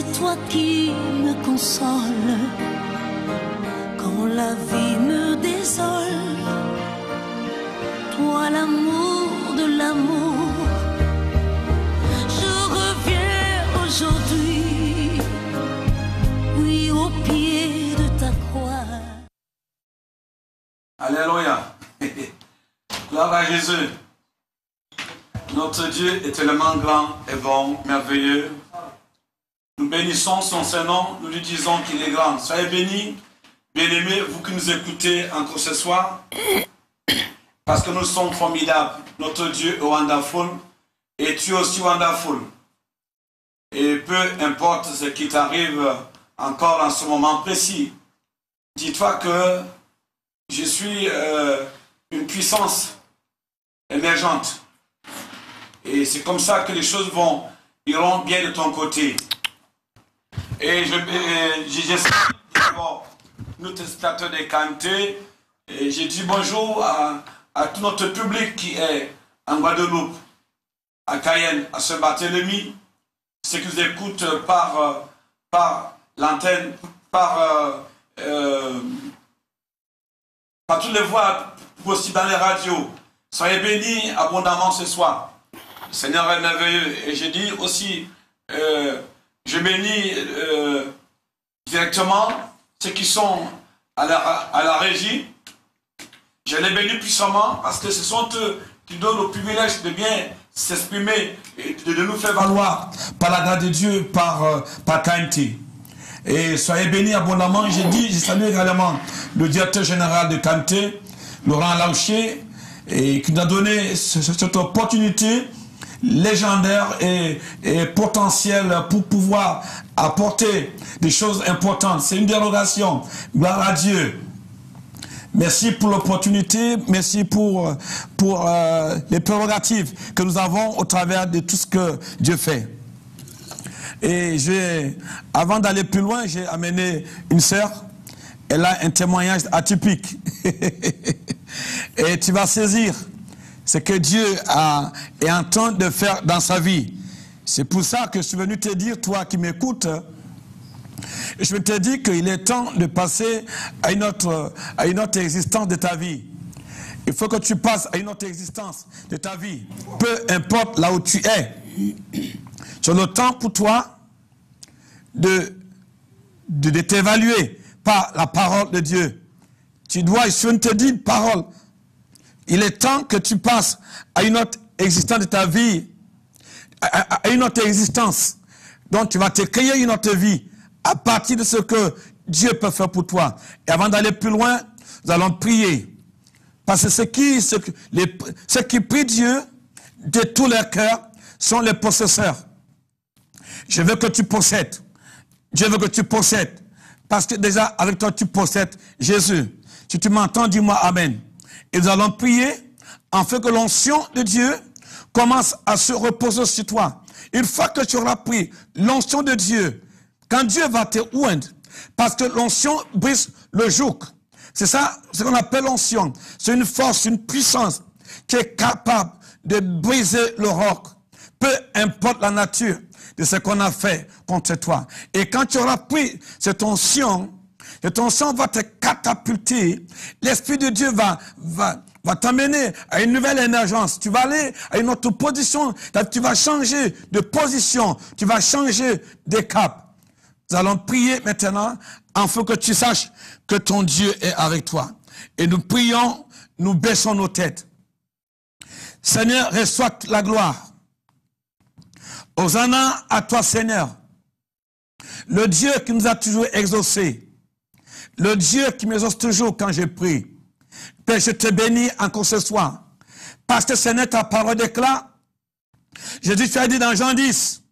C'est toi qui me consoles quand la vie me désole. Toi l'amour de l'amour, je reviens aujourd'hui, oui, au pied de ta croix. Alléluia. Gloire à Jésus. Notre Dieu est tellement grand et bon, merveilleux. Nous bénissons son Saint-Nom, nous lui disons qu'il est grand. Soyez bénis, bien-aimés, vous qui nous écoutez encore ce soir, parce que nous sommes formidables. Notre Dieu est wonderful, et tu es aussi wonderful. Et peu importe ce qui t'arrive encore en ce moment précis, dis-toi que je suis une puissance émergente. Et c'est comme ça que les choses iront bien de ton côté. Et j'ai d'abord nos téléspectateurs de Kanté. Et j'ai dit bonjour à tout notre public qui est en Guadeloupe, à Cayenne, à Saint-Barthélemy, ceux qui nous écoutent par l'antenne, par toutes les voies possibles dans les radios. Soyez bénis abondamment ce soir. Le Seigneur est merveilleux. Et je dis aussi, je bénis directement ceux qui sont à la régie. Je les bénis puissamment parce que ce sont eux qui donnent le privilège de bien s'exprimer et de nous faire valoir par la grâce de Dieu, par KMT. Et soyez bénis abondamment. Je salue également le directeur général de KMT, Laurent Laucher, et qui nous a donné cette opportunité légendaire et potentielle pour pouvoir apporter des choses importantes. C'est une dérogation. Gloire à Dieu. Merci pour l'opportunité, merci pour les prérogatives que nous avons au travers de tout ce que Dieu fait. Et avant d'aller plus loin, j'ai amené une sœur. Elle a un témoignage atypique. Et tu vas saisir ce que Dieu est en train de faire dans sa vie. C'est pour ça que je suis venu te dire, toi qui m'écoutes, je te dis qu'il est temps de passer à une autre existence de ta vie. Il faut que tu passes à une autre existence de ta vie. Peu importe là où tu es. C'est le temps pour toi de t'évaluer par la parole de Dieu. Tu dois, je te dis une parole. Il est temps que tu passes à une autre existence de ta vie, à une autre existence. Donc tu vas te créer une autre vie à partir de ce que Dieu peut faire pour toi. Et avant d'aller plus loin, nous allons prier. Parce que ceux qui prient Dieu de tout leur cœur sont les possesseurs. Je veux que tu possèdes. Je veux que tu possèdes. Parce que déjà, avec toi, tu possèdes Jésus. Si tu m'entends, dis-moi Amen. Et nous allons prier afin que l'onction de Dieu commence à se reposer sur toi. Une fois que tu auras pris l'onction de Dieu, quand Dieu va te oindre, parce que l'onction brise le joug. C'est ça, ce qu'on appelle l'onction. C'est une force, une puissance qui est capable de briser le roc. Peu importe la nature de ce qu'on a fait contre toi. Et quand tu auras pris cette onction va te catapulter. L'Esprit de Dieu va t'amener à une nouvelle émergence. Tu vas aller à une autre position. Tu vas changer de position. Tu vas changer de cap. Nous allons prier maintenant afin que tu saches que ton Dieu est avec toi. Et nous prions, nous baissons nos têtes. Seigneur, reçois la gloire. Hosanna à toi, Seigneur. Le Dieu qui nous a toujours exaucés. Le Dieu qui m'exauce toujours quand je prie. Père, je te bénis encore ce soir. Parce que Seigneur, ta parole déclare. Jésus, tu as dit dans Jean 10.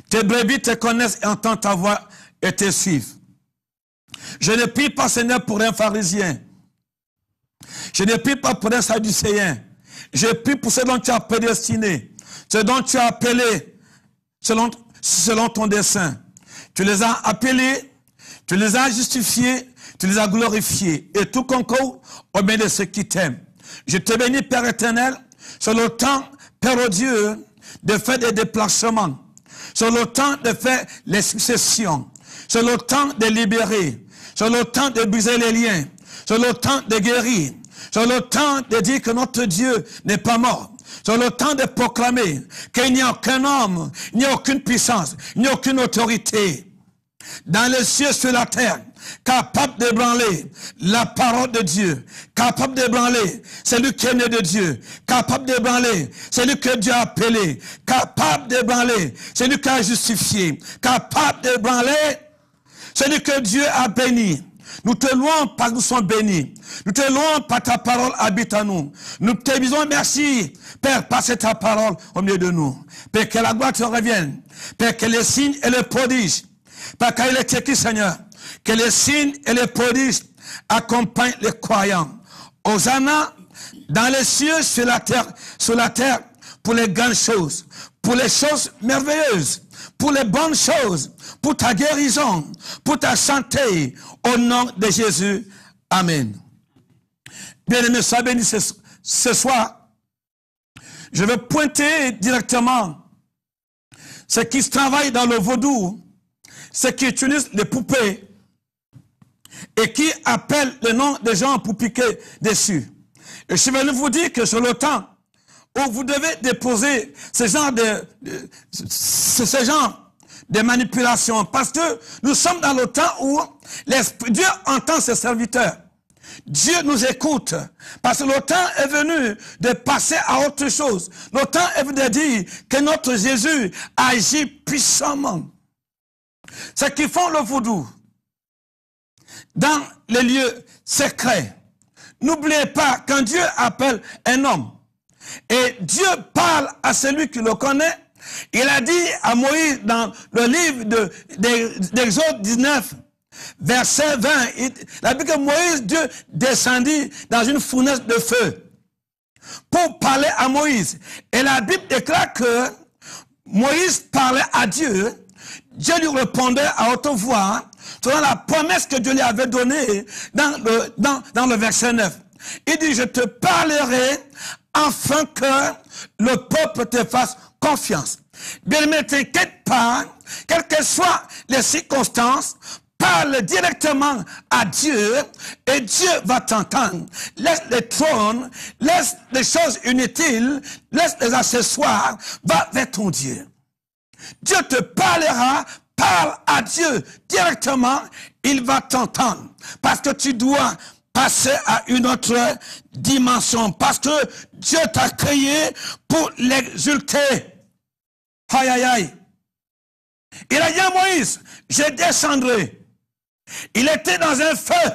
Tes brebis te connaissent et entendent ta voix et te suivent. Je ne prie pas, Seigneur, pour un pharisien. Je ne prie pas pour un sadducéen. Je prie pour ce dont tu as prédestiné. Ce dont tu as appelé selon ton dessein. Tu les as appelés, tu les as justifiés, tu les as glorifiés. Et tout concourt au bien de ceux qui t'aiment. Je te bénis, Père éternel, sur le temps, Père Dieu, de faire des déplacements. C'est le temps de faire les successions. C'est le temps de libérer. C'est le temps de briser les liens. C'est le temps de guérir. C'est le temps de dire que notre Dieu n'est pas mort. C'est le temps de proclamer qu'il n'y a aucun homme, il n'y a aucune puissance, il n'y a aucune autorité dans les cieux, sur la terre, capable d'ébranler la parole de Dieu, capable d'ébranler celui qui est né de Dieu, capable d'ébranler celui que Dieu a appelé, capable d'ébranler celui qui a justifié, capable d'ébranler celui que Dieu a béni. Nous te louons parce que nous sommes bénis. Nous te louons parce que ta parole habite en nous. Nous te disons merci, Père, parce que ta parole au milieu de nous. Père, que la gloire te revienne. Père, que les signes et les prodiges, Père, qu'il est écrit, Seigneur, que les signes et les prodiges accompagnent les croyants. Hosanna dans les cieux, sur la terre, pour les grandes choses, pour les choses merveilleuses, pour les bonnes choses, pour ta guérison, pour ta santé, au nom de Jésus. Amen. Bien-aimés, sois bénis ce soir. Je vais pointer directement ce qui se travaille dans le vaudou, ceux qui utilisent les poupées et qui appellent le nom des gens pour piquer dessus. Et je suis venu vous dire que c'est le temps où vous devez déposer ce genre de manipulation, parce que nous sommes dans le temps où Dieu entend ses serviteurs. Dieu nous écoute, parce que le temps est venu de passer à autre chose. Le temps est venu de dire que notre Jésus agit puissamment. Ceux qui font le vaudou dans les lieux secrets, n'oubliez pas, quand Dieu appelle un homme, et Dieu parle à celui qui le connaît, il a dit à Moïse dans le livre d'Exode 19, verset 20, il a dit que Moïse, Dieu descendit dans une fournaise de feu pour parler à Moïse. Et la Bible déclare que Moïse parlait à Dieu, Dieu lui répondait à haute voix, selon la promesse que Dieu lui avait donnée dans le verset 9. Il dit, je te parlerai afin que le peuple te fasse confiance. Bien, ne t'inquiète pas, quelles que soient les circonstances, parle directement à Dieu et Dieu va t'entendre. Laisse les trônes, laisse les choses inutiles, laisse les accessoires, va vers ton Dieu. Dieu te parlera, parle à Dieu directement, il va t'entendre. Parce que tu dois passer à une autre dimension. Parce que Dieu t'a créé pour l'exulter. Aïe, aïe, aïe. Il a dit à Moïse, je descendrai. Il était dans un feu.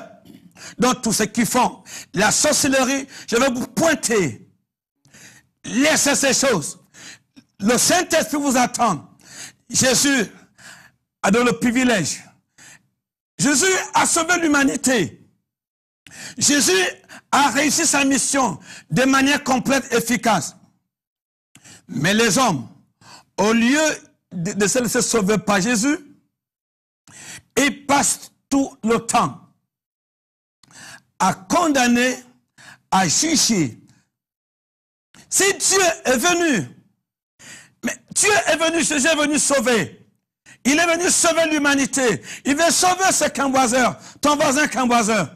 Donc tous ceux qui font la sorcellerie, je vais vous pointer. Laissez ces choses. Le Saint-Esprit vous attend. Jésus a donné le privilège. Jésus a sauvé l'humanité. Jésus a réussi sa mission de manière complète et efficace. Mais les hommes, au lieu de se laisser sauver par Jésus, ils passent tout le temps à condamner, à juger. Si Dieu est venu, mais Dieu est venu, Jésus est venu sauver. Il est venu sauver l'humanité. Il veut sauver ses camboiseurs, ton voisin camboiseur.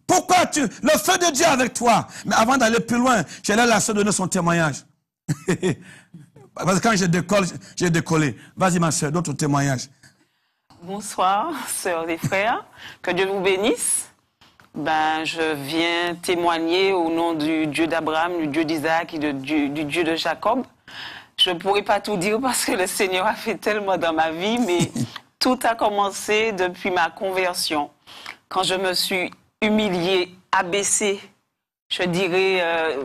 Pourquoi le feu de Dieu avec toi? Mais avant d'aller plus loin, j'ai la soeur donner son témoignage. Parce que quand je décolle, j'ai décollé. Vas-y ma soeur, donne ton témoignage. Bonsoir, sœurs et frères. Que Dieu vous bénisse. Je viens témoigner au nom du Dieu d'Abraham, du Dieu d'Isaac et du Dieu de Jacob. Je ne pourrais pas tout dire parce que le Seigneur a fait tellement dans ma vie, mais tout a commencé depuis ma conversion. Quand je me suis humiliée, abaissée, je dirais,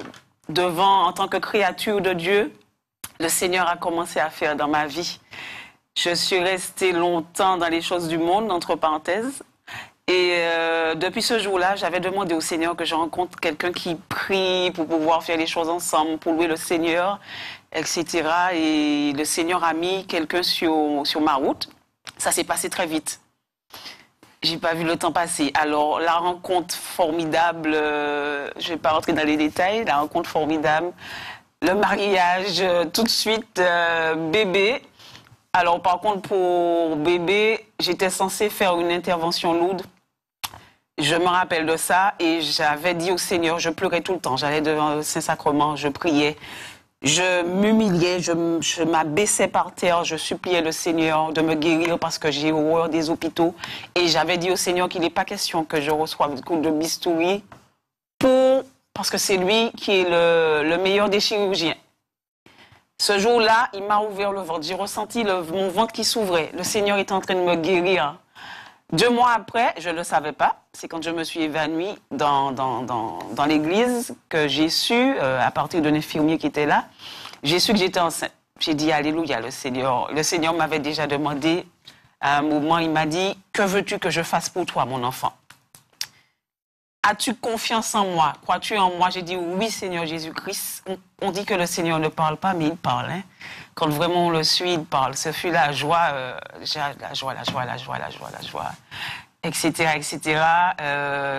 devant, en tant que créature de Dieu, le Seigneur a commencé à faire dans ma vie. Je suis restée longtemps dans les choses du monde, entre parenthèses. Et depuis ce jour-là, j'avais demandé au Seigneur que je rencontre quelqu'un qui prie pour pouvoir faire les choses ensemble, pour louer le Seigneur, etc. Et le Seigneur a mis quelqu'un sur ma route. Ça s'est passé très vite. J'ai pas vu le temps passer. Alors, la rencontre formidable, je vais pas rentrer dans les détails, la rencontre formidable, le mariage, tout de suite, bébé. Alors, par contre, pour bébé, j'étais censée faire une intervention lourde. Je me rappelle de ça et j'avais dit au Seigneur, je pleurais tout le temps. J'allais devant le Saint-Sacrement, je priais, je m'humiliais, je m'abaissais par terre, je suppliais le Seigneur de me guérir parce que j'ai horreur des hôpitaux. Et j'avais dit au Seigneur qu'il n'est pas question que je reçoive des coups de bistouri parce que c'est lui qui est le meilleur des chirurgiens. Ce jour-là, il m'a ouvert le ventre. J'ai ressenti mon ventre qui s'ouvrait. Le Seigneur était en train de me guérir. 2 mois après, je ne le savais pas, c'est quand je me suis évanouie dans l'église que j'ai su, à partir d'un infirmier qui était là, j'ai su que j'étais enceinte. J'ai dit Alléluia, le Seigneur m'avait déjà demandé, à un moment, il m'a dit, que veux-tu que je fasse pour toi, mon enfant? As-tu confiance en moi? Crois-tu en moi? J'ai dit oui, Seigneur Jésus-Christ. On dit que le Seigneur ne parle pas, mais il parle. Hein? Quand vraiment on le suit, il parle. Ce fut la joie, etc., etc.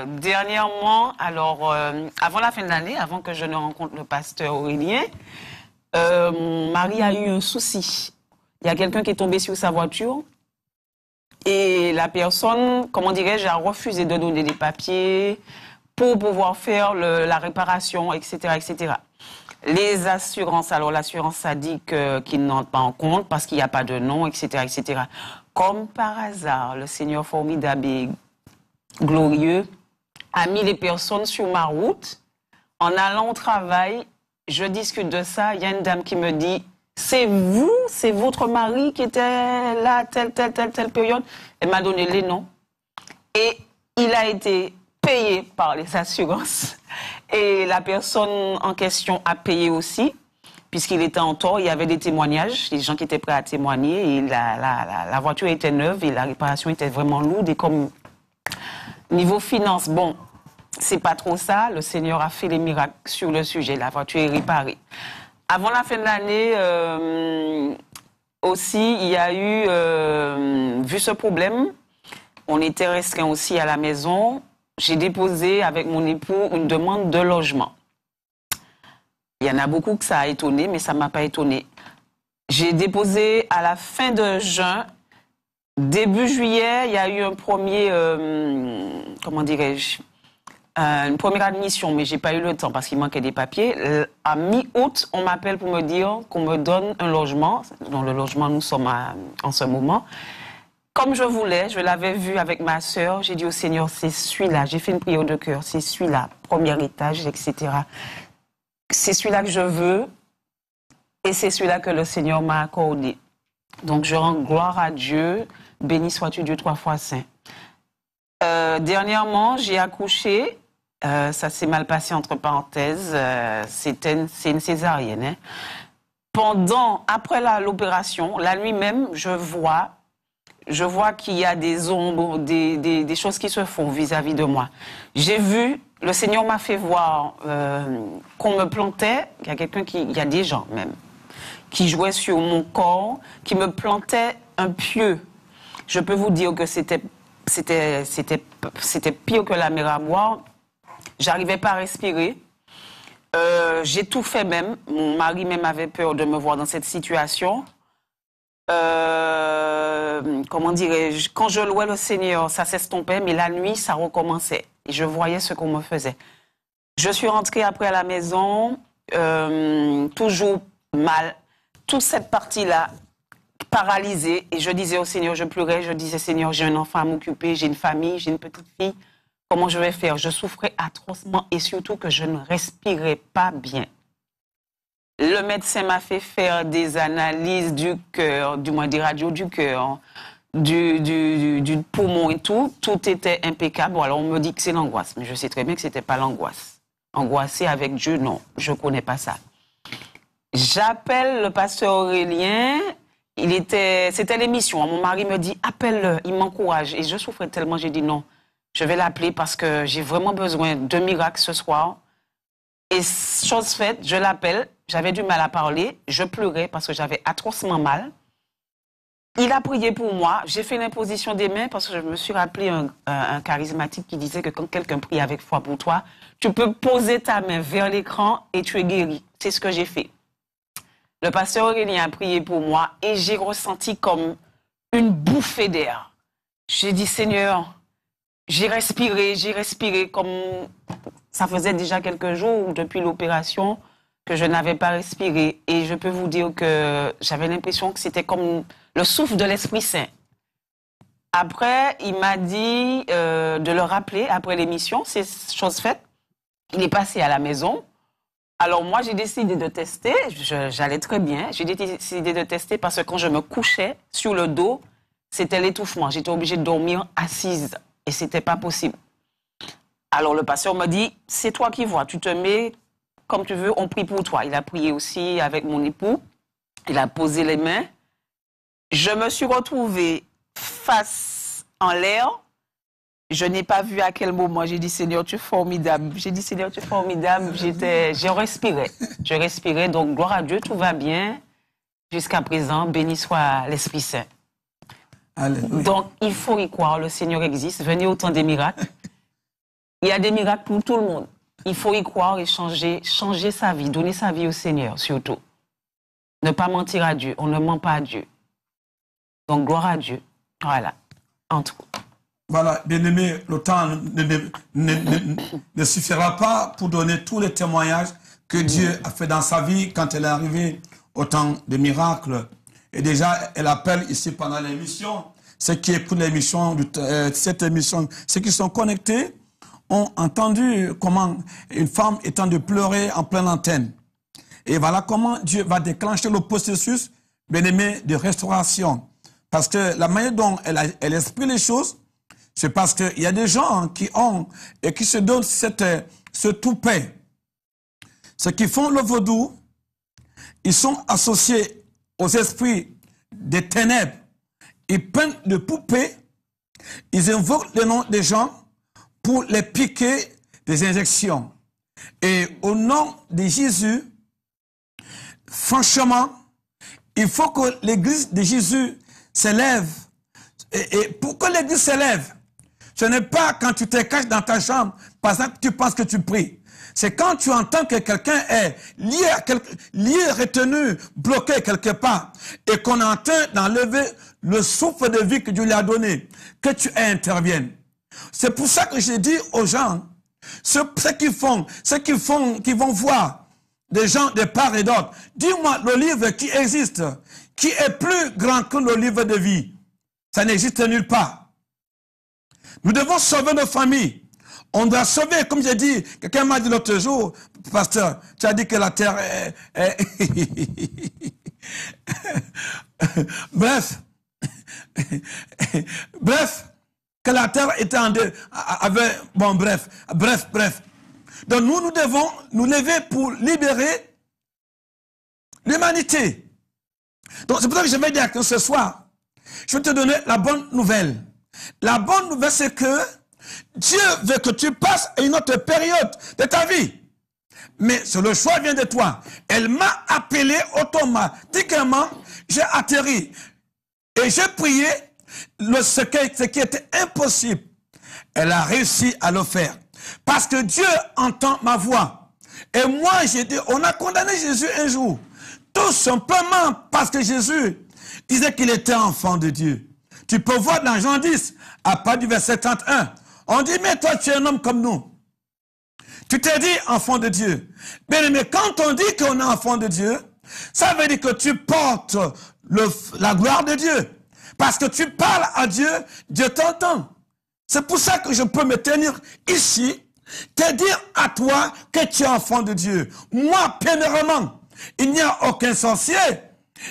Dernièrement, alors, avant la fin de l'année, avant que je ne rencontre le pasteur Aurélien, mon mari a eu un souci. Il y a quelqu'un qui est tombé sur sa voiture. Et la personne, comment dirais-je, a refusé de donner des papiers pour pouvoir faire la réparation, etc., etc. Les assurances, alors l'assurance a dit qu'ils n'entrent pas en compte parce qu'il n'y a pas de nom, etc., etc. Comme par hasard, le Seigneur formidable et glorieux a mis les personnes sur ma route. En allant au travail, je discute de ça, il y a une dame qui me dit... C'est vous, c'est votre mari qui était là, telle période. Elle m'a donné les noms. Et il a été payé par les assurances. Et la personne en question a payé aussi, puisqu'il était en tort. Il y avait des témoignages, des gens qui étaient prêts à témoigner. Et la voiture était neuve et la réparation était vraiment lourde. Et comme niveau finance, bon, c'est pas trop ça. Le Seigneur a fait les miracles sur le sujet. La voiture est réparée. Avant la fin de l'année, aussi, il y a eu, vu ce problème, on était restreint aussi à la maison. J'ai déposé avec mon époux une demande de logement. Il y en a beaucoup que ça a étonné, mais ça ne m'a pas étonné. J'ai déposé à la fin de juin. Début juillet, il y a eu un premier, comment dirais-je, une première admission, mais j'ai pas eu le temps parce qu'il manquait des papiers. À mi-août, on m'appelle pour me dire qu'on me donne un logement. Dans le logement, nous sommes en ce moment. Comme je voulais, je l'avais vu avec ma sœur. J'ai dit au Seigneur, c'est celui-là. J'ai fait une prière de cœur. C'est celui-là, premier étage, etc. C'est celui-là que je veux et c'est celui-là que le Seigneur m'a accordé. Donc, je rends gloire à Dieu. Béni sois-tu Dieu 3 fois saint. Dernièrement, j'ai accouché. Ça s'est mal passé entre parenthèses. C'est une césarienne. Hein. Après l'opération, la nuit même, je vois qu'il y a des ombres, des choses qui se font vis-à-vis de moi. J'ai vu, le Seigneur m'a fait voir qu'on me plantait. Il y a des gens même qui jouaient sur mon corps, qui me plantaient un pieu. Je peux vous dire que c'était pire que la mer à boire. J'arrivais pas à respirer. J'ai tout fait même. Mon mari même avait peur de me voir dans cette situation. Comment dirais-je? Quand je louais le Seigneur, ça s'estompait, mais la nuit, ça recommençait. Et je voyais ce qu'on me faisait. Je suis rentrée après à la maison, toujours mal. Toute cette partie-là, paralysée. Et je disais au Seigneur, je pleurais, je disais, Seigneur, j'ai un enfant à m'occuper, j'ai une famille, j'ai une petite fille. Comment je vais faire? Je souffrais atrocement et surtout que je ne respirais pas bien. Le médecin m'a fait faire des analyses du cœur, du moins des radios du cœur, du poumon et tout. Tout était impeccable. Bon, alors on me dit que c'est l'angoisse, mais je sais très bien que ce n'était pas l'angoisse. Angoissé avec Dieu, non, je ne connais pas ça. J'appelle le pasteur Aurélien. C'était l'émission. Mon mari me dit, appelle-le, il m'encourage. Et je souffrais tellement, j'ai dit non. Je vais l'appeler parce que j'ai vraiment besoin de miracles ce soir. Et chose faite, je l'appelle. J'avais du mal à parler. Je pleurais parce que j'avais atrocement mal. Il a prié pour moi. J'ai fait l'imposition des mains parce que je me suis rappelé un charismatique qui disait que quand quelqu'un prie avec foi pour toi, tu peux poser ta main vers l'écran et tu es guéri. C'est ce que j'ai fait. Le pasteur Aurélien a prié pour moi et j'ai ressenti comme une bouffée d'air. J'ai dit, Seigneur, j'ai respiré comme ça faisait déjà quelques jours depuis l'opération que je n'avais pas respiré. Et je peux vous dire que j'avais l'impression que c'était comme le souffle de l'Esprit Saint. Après, il m'a dit de le rappeler après l'émission, c'est chose faite. Il est passé à la maison. Alors moi, j'ai décidé de tester. J'allais très bien. J'ai décidé de tester parce que quand je me couchais sur le dos, c'était l'étouffement. J'étais obligée de dormir assise et c'était pas possible. Alors le pasteur m'a dit, c'est toi qui vois. Tu te mets comme tu veux. On prie pour toi. Il a prié aussi avec mon époux. Il a posé les mains. Je me suis retrouvée face en l'air. Je n'ai pas vu à quel moment j'ai dit, Seigneur, tu es formidable. J'ai dit, Seigneur, tu es formidable. Je respirais. Je respirais. Donc, gloire à Dieu, tout va bien. Jusqu'à présent, béni soit l'Esprit Saint. Alléluia. Donc, il faut y croire. Le Seigneur existe. Venez au temps des miracles. Il y a des miracles pour tout le monde. Il faut y croire et changer sa vie. Donner sa vie au Seigneur, surtout. Ne pas mentir à Dieu. On ne ment pas à Dieu. Donc, gloire à Dieu. Voilà. En tout. Voilà, bien-aimé, le temps ne suffira pas pour donner tous les témoignages que Dieu a fait dans sa vie quand elle est arrivée au temps des miracles. Et déjà, elle appelle ici pendant l'émission, ceux qui écoutent l'émission, cette émission, ceux qui sont connectés, ont entendu comment une femme est en train de pleurer en pleine antenne. Et voilà comment Dieu va déclencher le processus, bien-aimé, de restauration. Parce que la manière dont elle exprime les choses, c'est parce qu'il y a des gens qui ont et qui se donnent ce toupet. Ceux qui font le vaudou, ils sont associés aux esprits des ténèbres. Ils peignent de poupées, ils invoquent le nom des gens pour les piquer des injections. Et au nom de Jésus, franchement, il faut que l'église de Jésus s'élève. Et pour que l'église s'élève, ce n'est pas quand tu te caches dans ta chambre, par exemple, tu penses que tu pries. C'est quand tu entends que quelqu'un est lié, retenu, bloqué quelque part, et qu'on est en train d'enlever le souffle de vie que Dieu lui a donné, que tu interviennes. C'est pour ça que j'ai dit aux gens, ceux qui vont voir des gens de part et d'autre, dis-moi le livre qui existe, qui est plus grand que le livre de vie. Ça n'existe nulle part. Nous devons sauver nos familles. On doit sauver, comme j'ai dit, quelqu'un m'a dit l'autre jour, pasteur, tu as dit que la terre est... bref, que la terre était en deux, bon bref. Donc nous devons nous lever pour libérer l'humanité. Donc c'est pour ça que je vais dire que ce soir, je vais te donner la bonne nouvelle. La bonne nouvelle, c'est que Dieu veut que tu passes à une autre période de ta vie. Mais le choix vient de toi. Elle m'a appelé automatiquement, j'ai atterri. Et j'ai prié ce qui était impossible. Elle a réussi à le faire. Parce que Dieu entend ma voix. Et moi, j'ai dit, on a condamné Jésus un jour. Tout simplement parce que Jésus disait qu'il était enfant de Dieu. Tu peux voir dans Jean 10, à partir du verset 31. On dit, mais toi, tu es un homme comme nous. Tu t'es dit enfant de Dieu. Mais quand on dit qu'on est enfant de Dieu, ça veut dire que tu portes la gloire de Dieu. Parce que tu parles à Dieu, Dieu t'entend. C'est pour ça que je peux me tenir ici, te dire à toi que tu es enfant de Dieu. Moi, pénéralement, il n'y a aucun sorcier,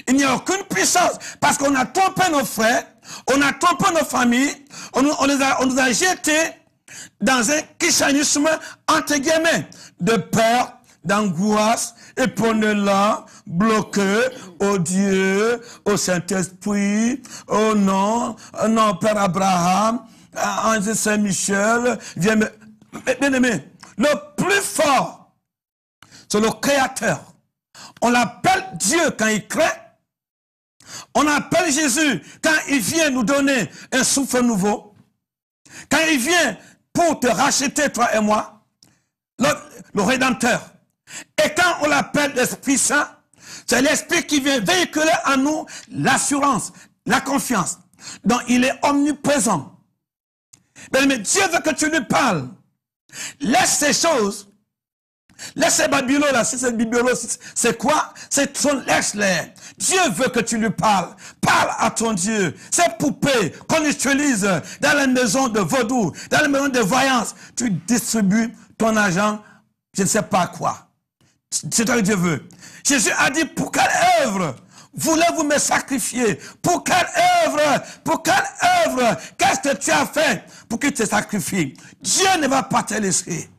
il n'y a aucune puissance, parce qu'on a trompé nos frères, on a trompé nos familles, on nous a jetés dans un christianisme entre guillemets de peur, d'angoisse, et pour nous là, bloqué au Dieu, au Saint-Esprit, au nom, Père Abraham, Ange Saint-Michel, viens me... Bien-aimé, le plus fort, c'est le Créateur. On l'appelle Dieu quand il crée. On appelle Jésus quand il vient nous donner un souffle nouveau. Quand il vient pour te racheter, toi et moi, le Rédempteur. Et quand on l'appelle l'Esprit Saint, C'est l'Esprit qui vient véhiculer en nous l'assurance, la confiance. Donc, il est omniprésent. Mais Dieu veut que tu lui parles. Laisse ces choses. Laisse ces babylos là. Ces babylos, c'est quoi? Laisse-les. Dieu veut que tu lui parles. Parle à ton Dieu. Ces poupées qu'on utilise dans les maisons de vaudou, dans les maisons de voyance, tu distribues ton argent, je ne sais pas quoi. C'est ce que Dieu veut. Jésus a dit, pour quelle œuvre voulez-vous me sacrifier? Pour quelle œuvre? Pour quelle œuvre? Qu'est-ce que tu as fait pour qu'il te sacrifie? Dieu ne va pas te laisser.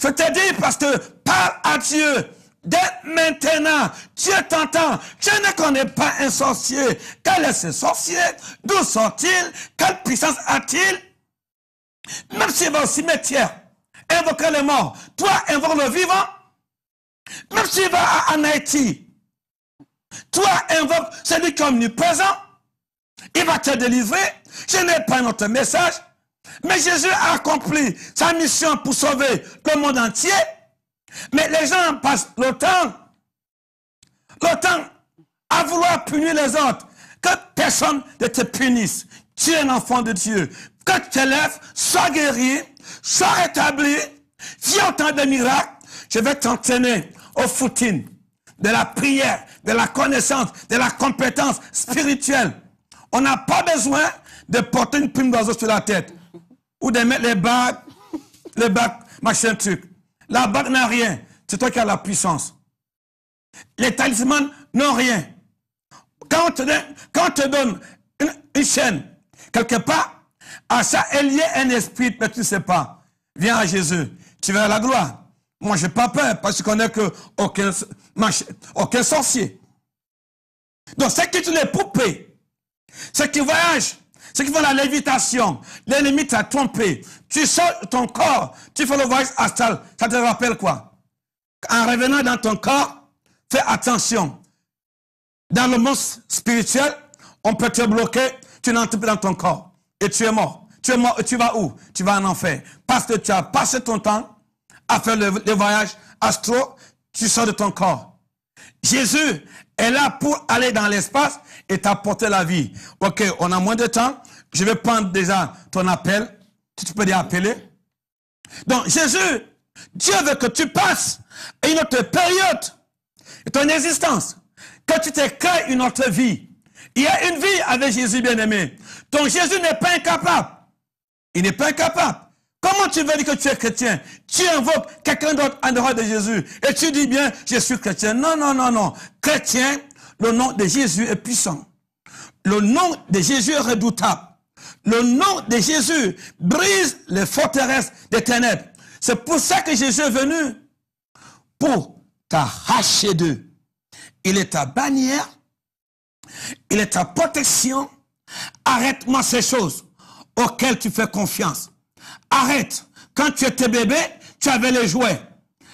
Je te dis parce que parle à Dieu. Dès maintenant, Dieu t'entend. Dieu ne connaît pas un sorcier. Quel est ce sorcier? D'où sort-il? Quelle puissance a-t-il? Même s'il va au cimetière, invoquer les morts. Toi, invoque le vivant. Même s'il va en Haïti, toi, invoque celui qui est omniprésent. Il va te délivrer. Je n'ai pas un autre message. Mais Jésus a accompli sa mission pour sauver le monde entier. Mais les gens passent le temps à vouloir punir les autres. Que personne ne te punisse. Tu es un enfant de Dieu. Que tu te lèves, sois guéri, sois rétabli, viens au temps des miracles. Je vais t'entraîner au footing de la prière, de la connaissance, de la compétence spirituelle. On n'a pas besoin de porter une plume d'oiseau sur la tête ou de mettre les bagues, machin truc. La bague n'a rien. C'est toi qui as la puissance. Les talismans n'ont rien. Quand on te donne une chaîne, quelque part, à ça, il y a un esprit, mais tu ne sais pas. Viens à Jésus. Tu vas à la gloire. Moi, je n'ai pas peur parce que je connais aucun sorcier. Donc, c'est que tu les poupées, ceux qui voyagent, ceux qui font la lévitation, l'ennemi t'a trompé. Tu sors ton corps, tu fais le voyage astral. Ça te rappelle quoi? En revenant dans ton corps, fais attention. Dans le monde spirituel, on peut te bloquer, tu n'entres plus dans ton corps. Et tu es mort. Tu es mort et tu vas où? Tu vas en enfer. Parce que tu as passé ton temps à faire le voyage astro, tu sors de ton corps. Jésus est là pour aller dans l'espace et t'apporter la vie. Ok, on a moins de temps. Je vais prendre déjà ton appel. Si tu peux dire appeler. Donc, Jésus, Dieu veut que tu passes à une autre période de ton existence. Que tu te crées une autre vie. Il y a une vie avec Jésus bien-aimé. Donc, Jésus n'est pas incapable. Il n'est pas incapable. Comment tu veux dire que tu es chrétien? Tu invoques quelqu'un d'autre en dehors de Jésus. Et tu dis bien, je suis chrétien. Non, non, non, non. Chrétien, le nom de Jésus est puissant. Le nom de Jésus est redoutable. Le nom de Jésus brise les forteresses des ténèbres. C'est pour ça que Jésus est venu. Pour t'arracher d'eux. Il est ta bannière. Il est ta protection. Arrête-moi ces choses auxquelles tu fais confiance. Arrête. Quand tu étais bébé, tu avais les jouets.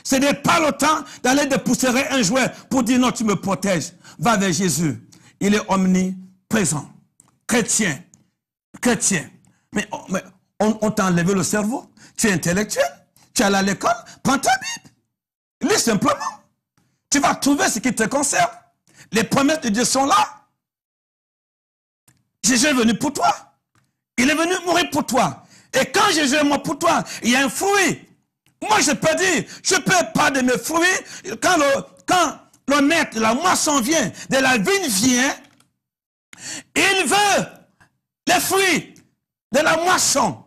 Ce n'est pas le temps d'aller dépoussiérer un jouet pour dire non, tu me protèges. Va vers Jésus. Il est omniprésent. Chrétien. Chrétien. Mais on t'a enlevé le cerveau. Tu es intellectuel. Tu es allé à l'école. Prends ta Bible. Lis simplement. Tu vas trouver ce qui te concerne. Les promesses de Dieu sont là. Jésus est venu pour toi. Il est venu mourir pour toi. Et quand Jésus est mort pour toi, il y a un fruit. Moi, je peux dire, je peux pas de mes fruits. Quand le maître de la moisson vient, de la vigne vient, il veut les fruits de la moisson.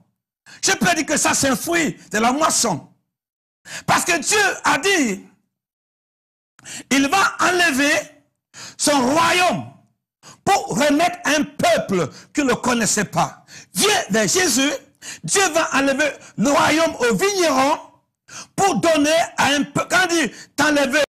Je peux dire que ça, c'est un fruit de la moisson. Parce que Dieu a dit, il va enlever son royaume pour remettre un peuple qui ne connaissait pas. Viens vers Jésus. Dieu va enlever le royaume au vigneron pour donner à un peuple. Quand il dit t'enlever